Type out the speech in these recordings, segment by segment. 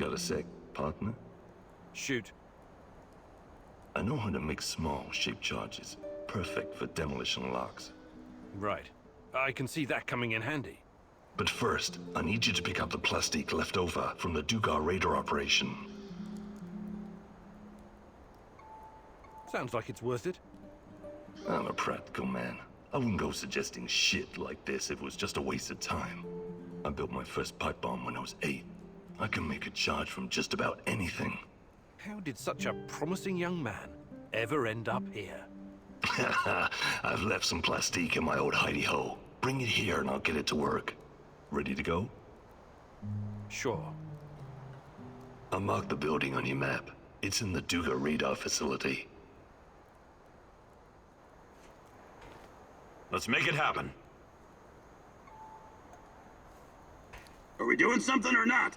Got a sec, partner? Shoot. I know how to make small, shaped charges. Perfect for demolition locks. Right. I can see that coming in handy. But first, I need you to pick up the plastic left over from the Dugar radar operation. Sounds like it's worth it. I'm a practical man. I wouldn't go suggesting shit like this if it was just a waste of time. I built my first pipe bomb when I was 8. I can make a charge from just about anything. How did such a promising young man ever end up here? I've left some plastique in my old hidey-hole. Bring it here and I'll get it to work. Ready to go? Sure. I'll mark the building on your map. It's in the Duga radar facility. Let's make it happen. Are we doing something or not?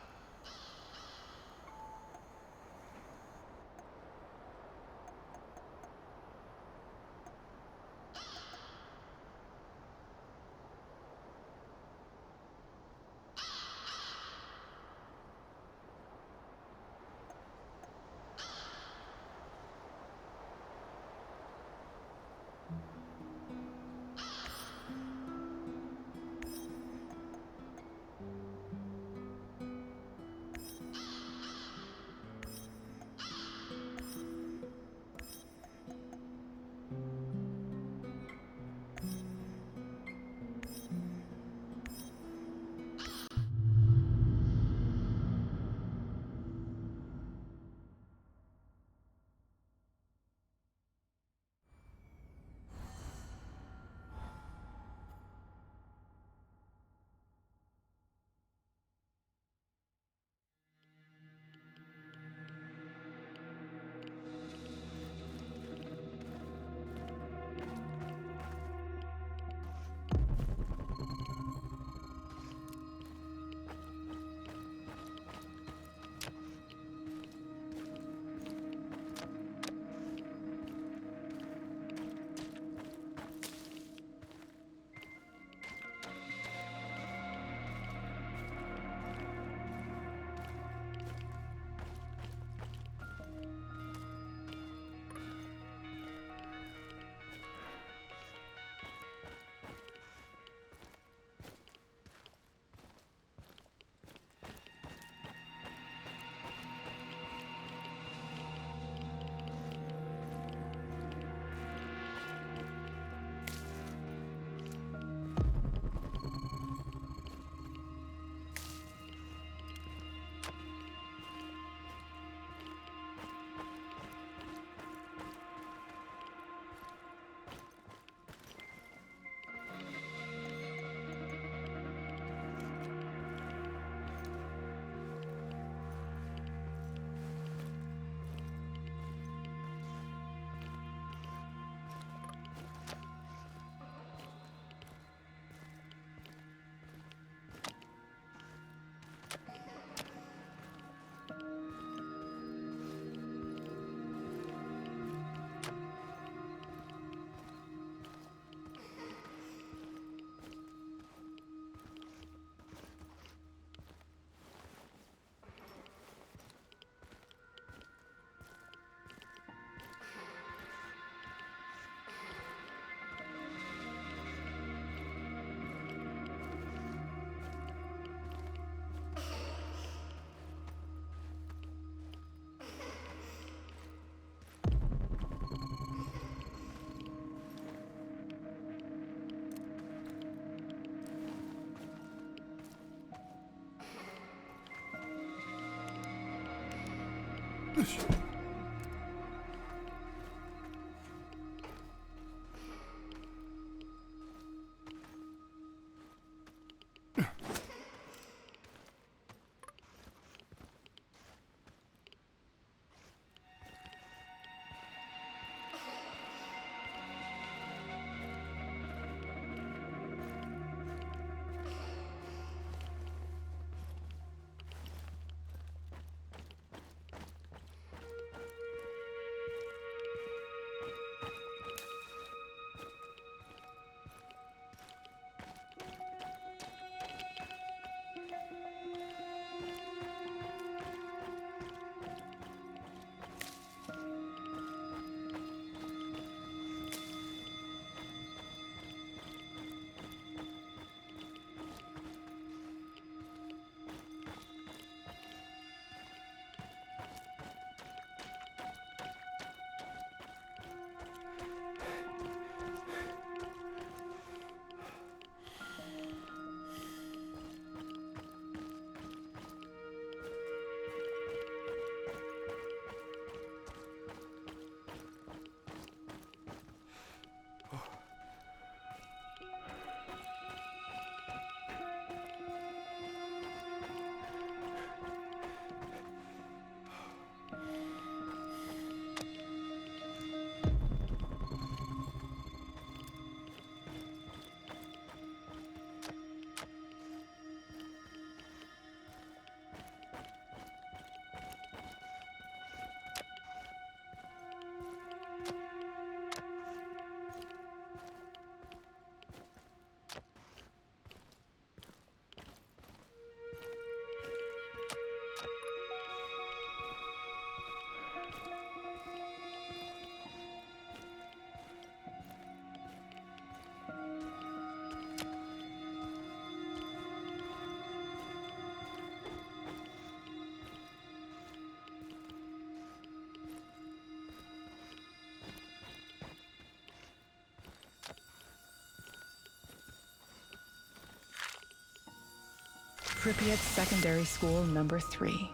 Pripyat Secondary School number 3.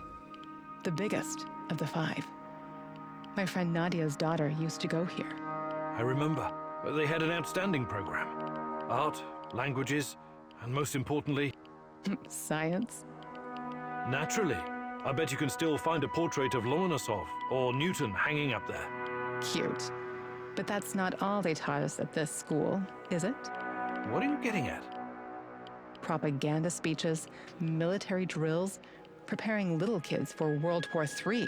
The biggest of the 5. My friend Nadia's daughter used to go here. I remember. They had an outstanding program. Art, languages, and most importantly, Science? naturally. I bet you can still find a portrait of Lomonosov or Newton hanging up there. Cute. But that's not all they taught us at this school, is it? What are you getting at? Propaganda speeches, military drills, preparing little kids for World War III.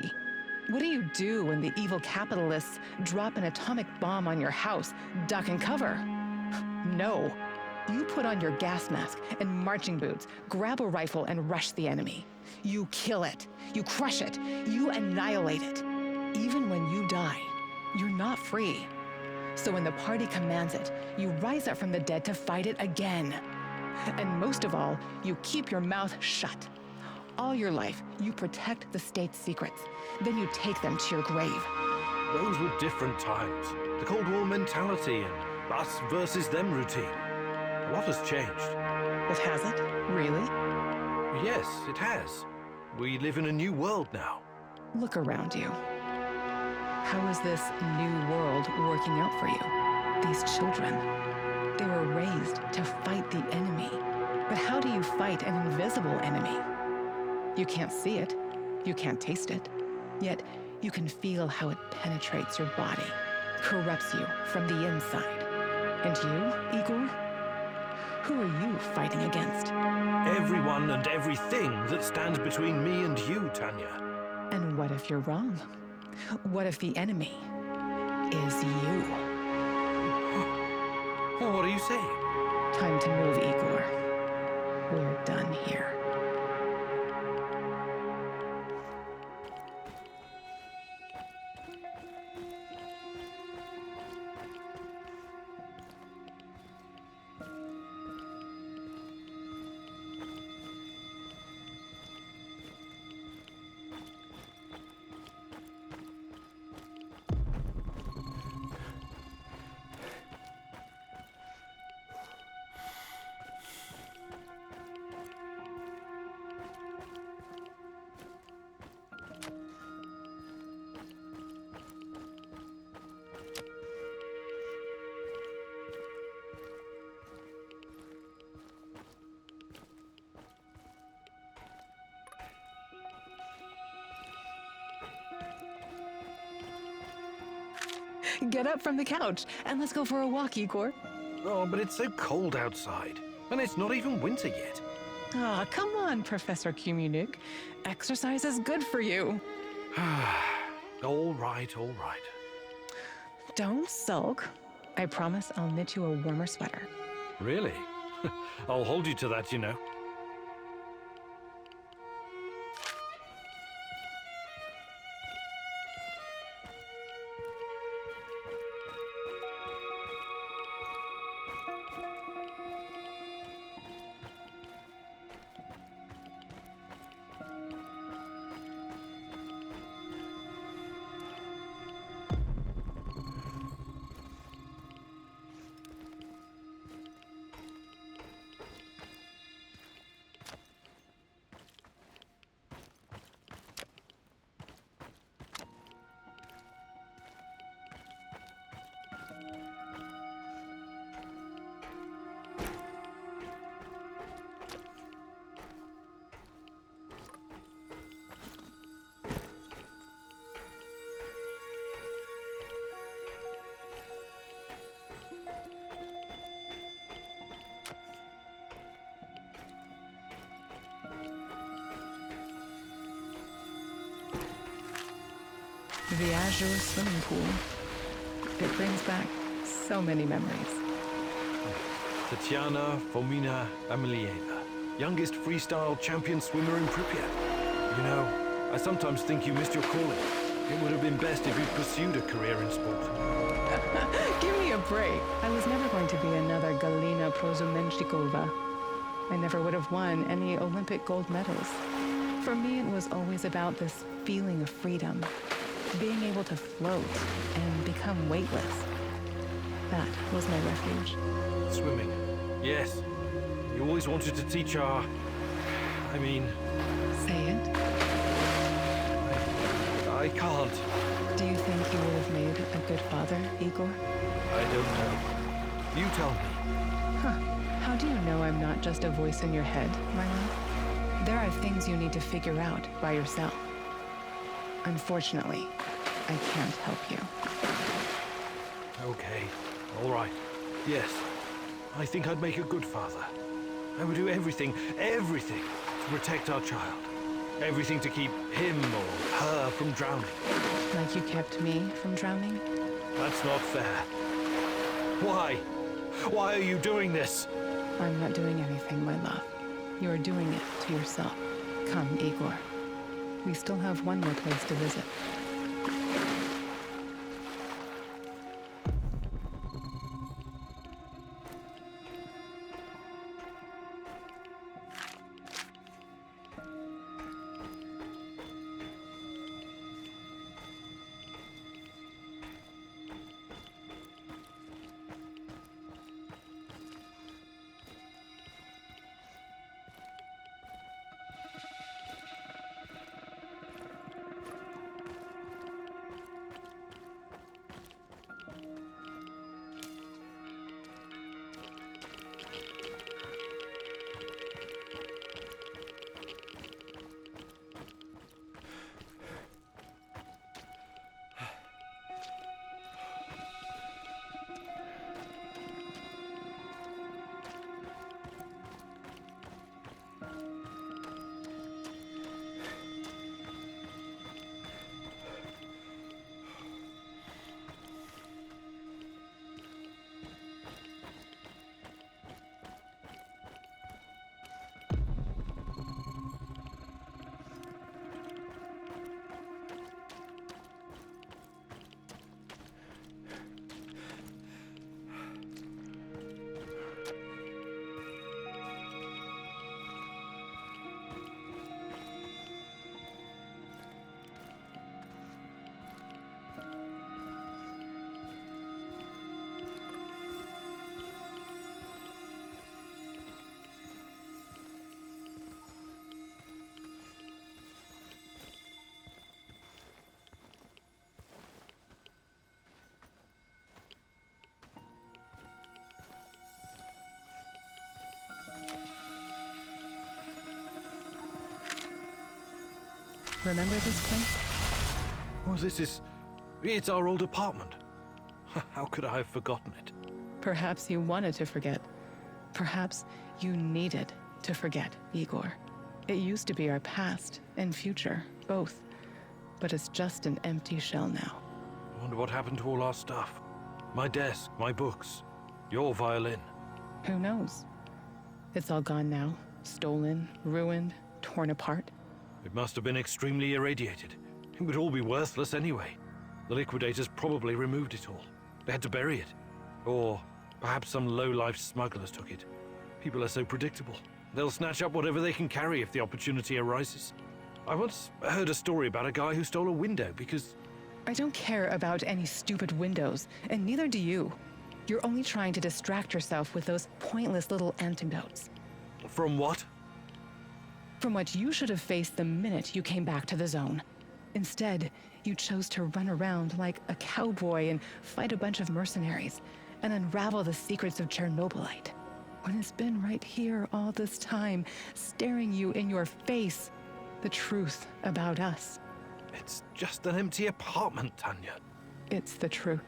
What do you do when the evil capitalists drop an atomic bomb on your house? Duck and cover. No. You put on your gas mask and marching boots, grab a rifle and rush the enemy. You kill it. You crush it. You annihilate it. Even when you die, you're not free. So when the party commands it, you rise up from the dead to fight it again. And most of all, you keep your mouth shut. All your life, you protect the state's secrets. Then you take them to your grave. Those were different times. The Cold War mentality and us versus them routine. A lot has changed. But has it? Really? Yes, it has. We live in a new world now. Look around you. How is this new world working out for you? These children, they were raised to fight the enemy. But how do you fight an invisible enemy? You can't see it, you can't taste it, yet you can feel how it penetrates your body, corrupts you from the inside. And you, Igor? Who are you fighting against? Everyone and everything that stands between me and you, Tanya. And what if you're wrong? What if the enemy is you? What are you saying? Time to move, Igor. We're done here. Get up from the couch and let's go for a walk, Igor. Oh, but it's so cold outside. And it's not even winter yet. Ah, come on, Professor Kumunik. Exercise is good for you. All right, all right. Don't sulk. I promise I'll knit you a warmer sweater. Really? I'll hold you to that, you know. The Azure swimming pool. It brings back so many memories. Tatiana Fomina Amelieva, youngest freestyle champion swimmer in Pripyat. You know, I sometimes think you missed your calling. It would have been best if you'd pursued a career in sport. Give me a break. I was never going to be another Galina Prozumenchikova. I never would have won any Olympic gold medals. For me, it was always about this feeling of freedom, being able to float and become weightless. That was my refuge. Swimming. Yes. You always wanted to teach our I mean, Say it. I can't. Do you think you would have made a good father, Igor? I don't know. You tell me. Huh. How do you know I'm not just a voice in your head, my love? There are things you need to figure out by yourself. Unfortunately, I can't help you. Okay, all right. Yes, I think I'd make a good father. I would do everything to protect our child. Everything to keep him or her from drowning. Like you kept me from drowning? That's not fair. Why? Why are you doing this? I'm not doing anything, my love. You are doing it to yourself. Come, Igor. We still have one more place to visit. Remember this place? Oh, it's our old apartment. How could I have forgotten it? Perhaps you wanted to forget. Perhaps you needed to forget, Igor. It used to be our past and future, both. But it's just an empty shell now. I wonder what happened to all our stuff. My desk, my books, your violin. Who knows? It's all gone now. Stolen, ruined, torn apart. It must have been extremely irradiated. It would all be worthless anyway. The liquidators probably removed it all. They had to bury it. Or perhaps some low-life smugglers took it. People are so predictable. They'll snatch up whatever they can carry if the opportunity arises. I once heard a story about a guy who stole a window because... I don't care about any stupid windows, and neither do you. You're only trying to distract yourself with those pointless little antidotes. From what? From what you should have faced the minute you came back to the zone. Instead, you chose to run around like a cowboy and fight a bunch of mercenaries and unravel the secrets of Chernobylite. When it's been right here all this time, staring you in your face, the truth about us. It's just an empty apartment, Tanya. It's the truth.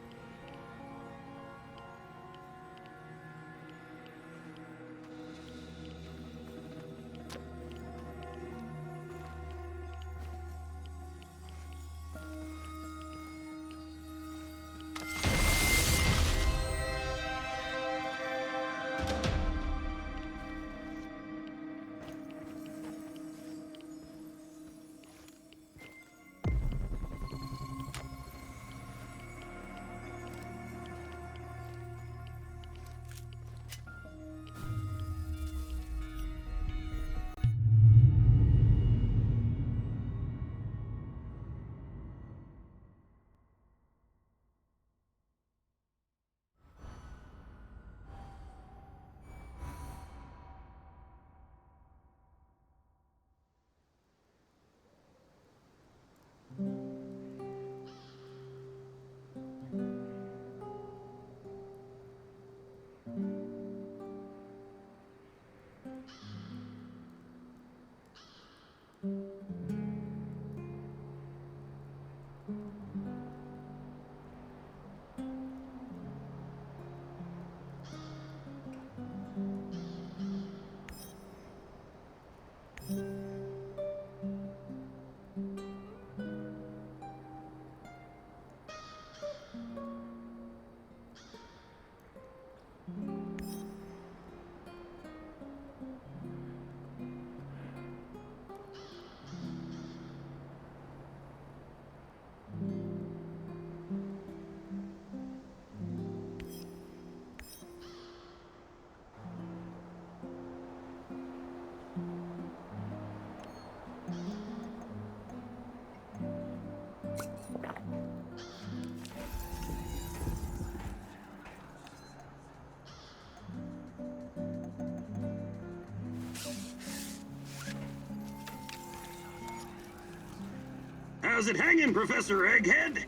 How's it hanging, Professor Egghead?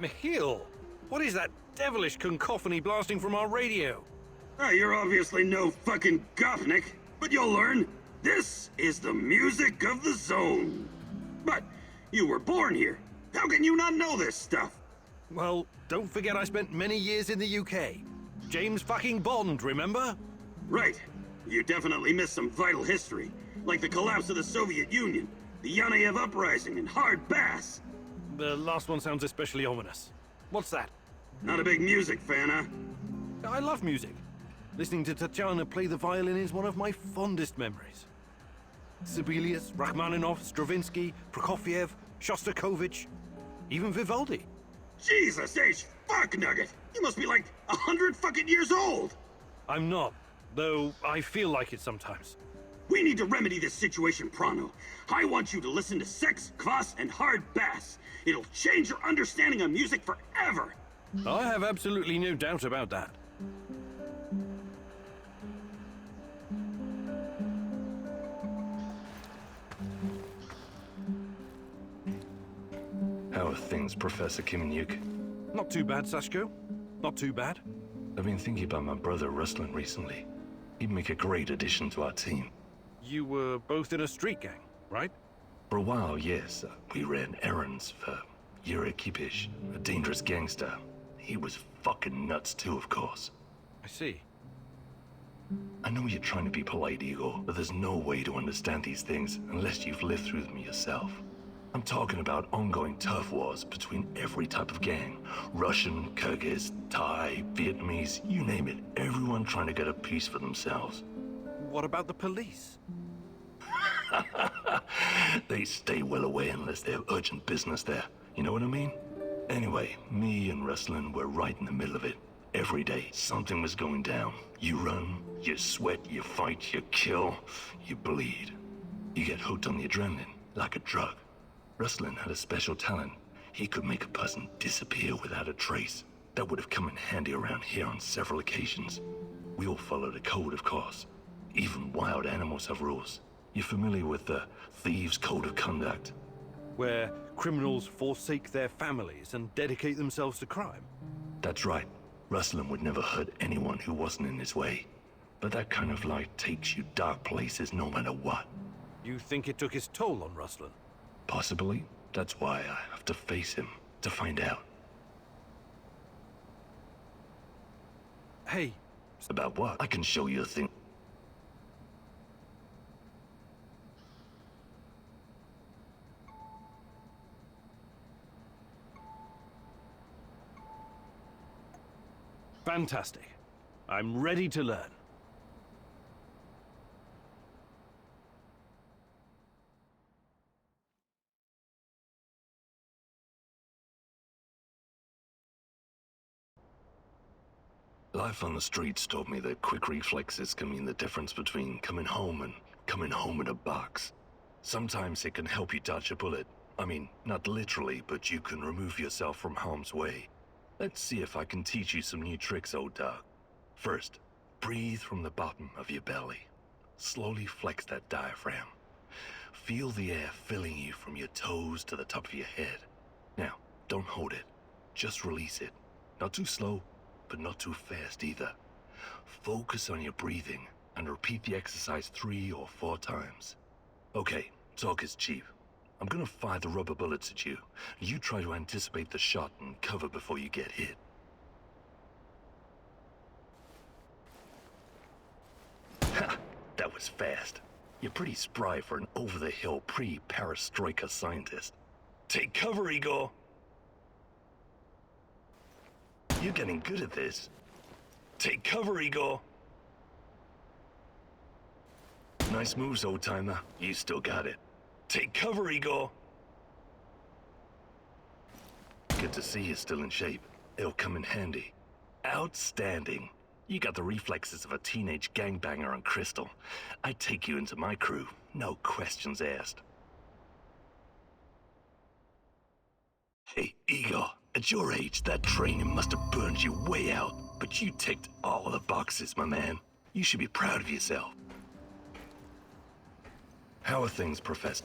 Michiel, what is that devilish cacophony blasting from our radio? You're obviously no fucking Gopnik, but you'll learn. This is the music of the zone. But you were born here. How can you not know this stuff? Well, don't forget I spent many years in the UK. James fucking Bond, remember? Right. You definitely missed some vital history, like the collapse of the Soviet Union, the Yanayev Uprising, and Hard Bass. The last one sounds especially ominous. What's that? Not a big music fan, huh? I love music. Listening to Tatiana play the violin is one of my fondest memories. Sibelius, Rachmaninoff, Stravinsky, Prokofiev, Shostakovich, even Vivaldi. Jesus H. Fuck Nugget! You must be like 100 fucking years old! I'm not, though I feel like it sometimes. We need to remedy this situation pronto. I want you to listen to Sex, Kvass, and Hard Bass. It'll change your understanding of music forever. I have absolutely no doubt about that. How are things, Professor Kiminyuk? Not too bad, Sashko. Not too bad. I've been thinking about my brother Ruslan recently. He'd make a great addition to our team. You were both in a street gang, right? For a while, yes. We ran errands for Yuri Kipish, a dangerous gangster. He was fucking nuts too, of course. I see. I know you're trying to be polite, Igor, but there's no way to understand these things unless you've lived through them yourself. I'm talking about ongoing turf wars between every type of gang. Russian, Kyrgyz, Thai, Vietnamese, you name it. Everyone trying to get a piece for themselves. What about the police? They stay well away unless they have urgent business there. You know what I mean? Anyway, me and Ruslan were right in the middle of it. Every day, something was going down. You run, you sweat, you fight, you kill, you bleed. You get hooked on the adrenaline, like a drug. Ruslan had a special talent. He could make a person disappear without a trace. That would have come in handy around here on several occasions. We all followed a code, of course. Even wild animals have rules. You're familiar with the Thieves' Code of Conduct? Where criminals forsake their families and dedicate themselves to crime. That's right. Ruslan would never hurt anyone who wasn't in his way. But that kind of life takes you dark places no matter what. You think it took its toll on Ruslan? Possibly. That's why I have to face him, to find out. Hey. About what? I can show you a thing. Fantastic. I'm ready to learn. Life on the streets taught me that quick reflexes can mean the difference between coming home and coming home in a box. Sometimes it can help you dodge a bullet. I mean, not literally, but you can remove yourself from harm's way. Let's see if I can teach you some new tricks, old dog. First, breathe from the bottom of your belly. Slowly flex that diaphragm. Feel the air filling you from your toes to the top of your head. Now, don't hold it. Just release it. Not too slow, but not too fast either. Focus on your breathing and repeat the exercise 3 or 4 times. Okay, talk is cheap. I'm gonna fire the rubber bullets at you. You try to anticipate the shot and cover before you get hit. Ha! That was fast. You're pretty spry for an over-the-hill pre-perestroika scientist. Take cover, Igor! You're getting good at this. Take cover, Igor! Nice moves, old-timer. You still got it. Take cover, Igor! Good to see you're still in shape. It'll come in handy. Outstanding. You got the reflexes of a teenage gangbanger on Crystal. I'd take you into my crew. No questions asked. Hey, Igor. At your age, that training must have burned you way out. But you ticked all the boxes, my man. You should be proud of yourself. How are things, Professor?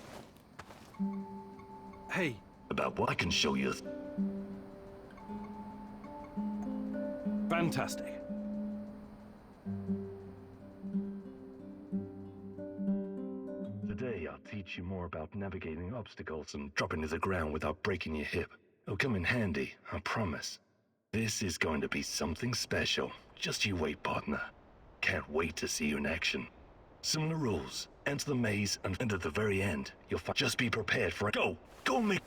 Hey, About what I can show you. fantastic. Today, I'll teach you more about navigating obstacles and dropping to the ground without breaking your hip. It'll come in handy, I promise. This is going to be something special. Just you wait, partner. Can't wait to see you in action. Similar rules. Enter the maze, and at the very end, you'll find. Just be prepared for it. Go! Go make.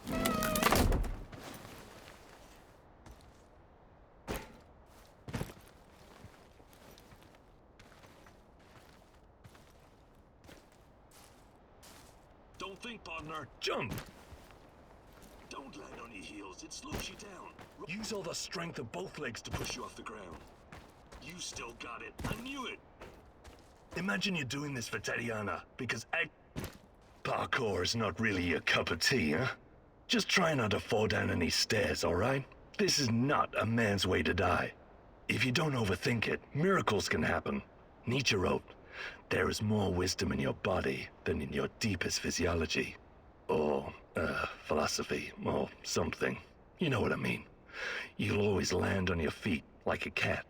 Don't think, partner. Jump! Don't land on your heels. It slows you down. Use all the strength of both legs to push you off the ground. You still got it. I knew it. Imagine you're doing this for Tatiana, because parkour is not really your cup of tea, huh? Just try not to fall down any stairs, alright? This is not a man's way to die. If you don't overthink it, miracles can happen. Nietzsche wrote, "There is more wisdom in your body than in your deepest physiology." Or, philosophy, or something. You know what I mean. You'll always land on your feet like a cat.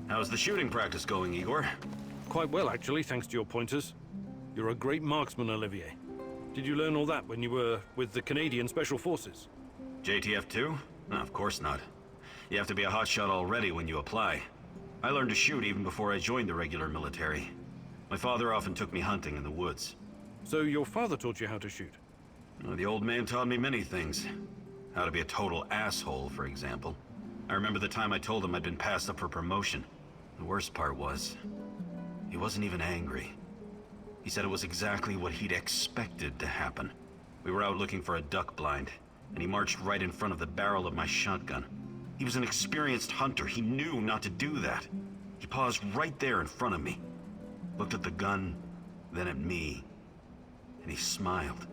How's the shooting practice going, Igor? Quite well, actually, thanks to your pointers. You're a great marksman, Olivier. Did you learn all that when you were with the Canadian Special Forces? JTF-2? No, of course not. You have to be a hotshot already when you apply. I learned to shoot even before I joined the regular military. My father often took me hunting in the woods. So your father taught you how to shoot? Well, the old man taught me many things. How to be a total asshole, for example. I remember the time I told him I'd been passed up for promotion. The worst part was, he wasn't even angry. He said it was exactly what he'd expected to happen. We were out looking for a duck blind, and he marched right in front of the barrel of my shotgun. He was an experienced hunter. He knew not to do that. He paused right there in front of me, looked at the gun, then at me, and he smiled,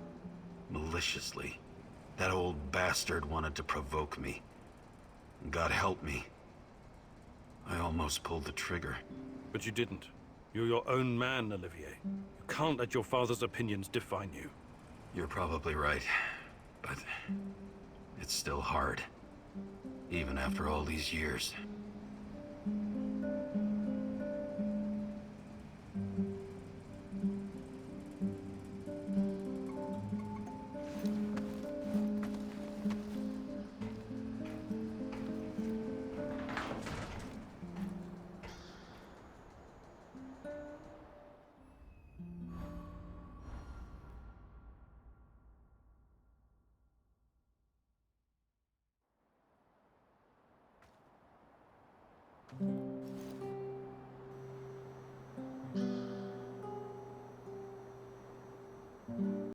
maliciously. That old bastard wanted to provoke me. God help me. I almost pulled the trigger. But you didn't. You're your own man, Olivier. You can't let your father's opinions define you. You're probably right, but it's still hard. Even after all these years.